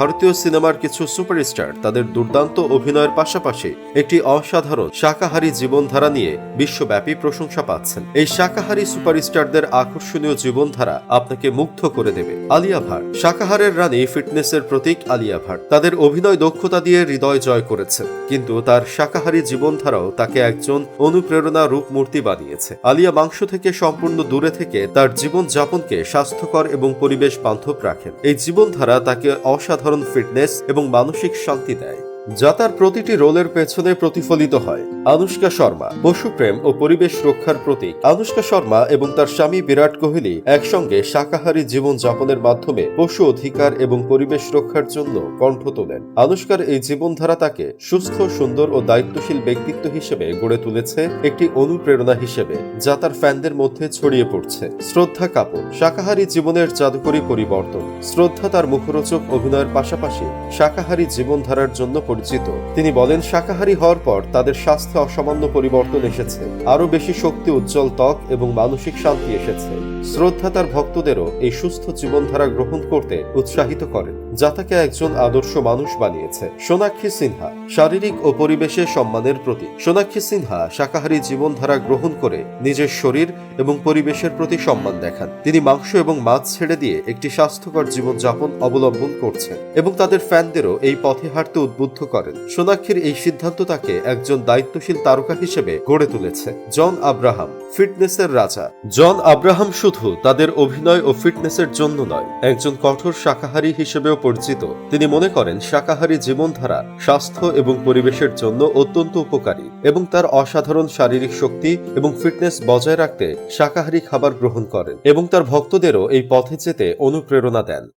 ভারতীয় সিনেমার কিছু সুপারস্টার তাদের দুর্দান্ত অভিনয়ের পাশাপাশি একটি অসাধারণ শাকাহারী জীবনধারা নিয়ে বিশ্বব্যাপী প্রশংসা পাচ্ছেন। এই শাকাহারী সুপারস্টারদের আকর্ষণীয় জীবনধারা আপনাকে মুগ্ধ করে দেবে। আলিয়া ভাট, শাকাহারের রানী, ফিটনেসের প্রতীক আলিয়া ভাট তাদের অভিনয় দক্ষতা দিয়ে হৃদয় জয় করেছেন, কিন্তু তার শাকাহারী জীবনধারাও তাকে একজন অনুপ্রেরণা রূপমূর্তি বানিয়েছে। আলিয়া মাংস থেকে সম্পূর্ণ দূরে থেকে তার জীবন যাপনকে স্বাস্থ্যকর এবং পরিবেশ বান্ধব রাখেন। এই জীবনধারা তাকে অসাধারণ ফিটনেস এবং মানসিক শান্তি দেয়, যা তার প্রতিটি রোলের পেছনে প্রতিফলিত হয়। আনুশকা শর্মা, পশুপ্রেম ও পরিবেশ রক্ষার প্রতীক। আনুশকা শর্মা এবং তার স্বামী বিরাট কোহলি একসঙ্গে শাকাহারী জীবন যাপনের মাধ্যমে পশু অধিকার এবং পরিবেশ রক্ষার জন্য কণ্ঠ তোলেন। আনুশকার এই জীবনধারা তাকে সুস্থ, সুন্দর ও দায়িত্বশীল ব্যক্তিত্ব হিসেবে গড়ে তুলেছে, একটি অনুপ্রেরণা হিসেবে যা তার ফ্যানদের মধ্যে ছড়িয়ে পড়ছে। শ্রদ্ধা কাপুর, শাকাহারী জীবনের জাদুকরী পরিবর্তন। শ্রদ্ধা তার মুখরোচক অভিনয়ের পাশাপাশি শাকাহারী জীবনধারার জন্য পরিচিত। তিনি বলেন, শাকাহারী হওয়ার পর তাদের স্বাস্থ্যে অসামান্য পরিবর্তন এসেছে, আরো বেশি শক্তি, উজ্জ্বল ত্বক এবং মানসিক শান্তি এসেছে। শ্রদ্ধা তার ভক্তদেরও এই সুস্থ জীবনধারা গ্রহণ করতে উৎসাহিত করেন, যা তাকে একজন আদর্শ মানুষ বানিয়েছে। সোনাক্ষী সিনহা, শারীরিক ও পরিবেশের সম্মানের প্রতীক। সোনাক্ষী সিনহা শাকাহারী জীবনধারা গ্রহণ করে নিজের শরীর এবং পরিবেশের প্রতি সম্মান দেখান। তিনি মাংস এবং মাছ ছেড়ে দিয়ে একটি স্বাস্থ্যকর জীবনযাপন অবলম্বন করছেন এবং তাদের ফ্যানদেরও এই পথে হাঁটতে উদ্বুদ্ধ করেন। সোনাক্ষীর এই সিদ্ধান্ত তাকে একজন দায়িত্বশীল তারকা হিসেবে গড়ে তুলেছে। জন আব্রাহাম, ফিটনেসের রাজা। জন আব্রাহাম শুধু তাদের অভিনয় ও ফিটনেসের জন্য নয়, একজন কঠোর শাকাহারী হিসেবেও পরিচিত। তিনি মনে করেন শাকাহারী জীবনধারা স্বাস্থ্য এবং পরিবেশের জন্য অত্যন্ত উপকারী এবং তার অসাধারণ শারীরিক শক্তি এবং ফিটনেস বজায় রাখতে শাকাহারী খাবার গ্রহণ করেন এবং তার ভক্তদেরও এই পথে যেতে অনুপ্রেরণা দেন।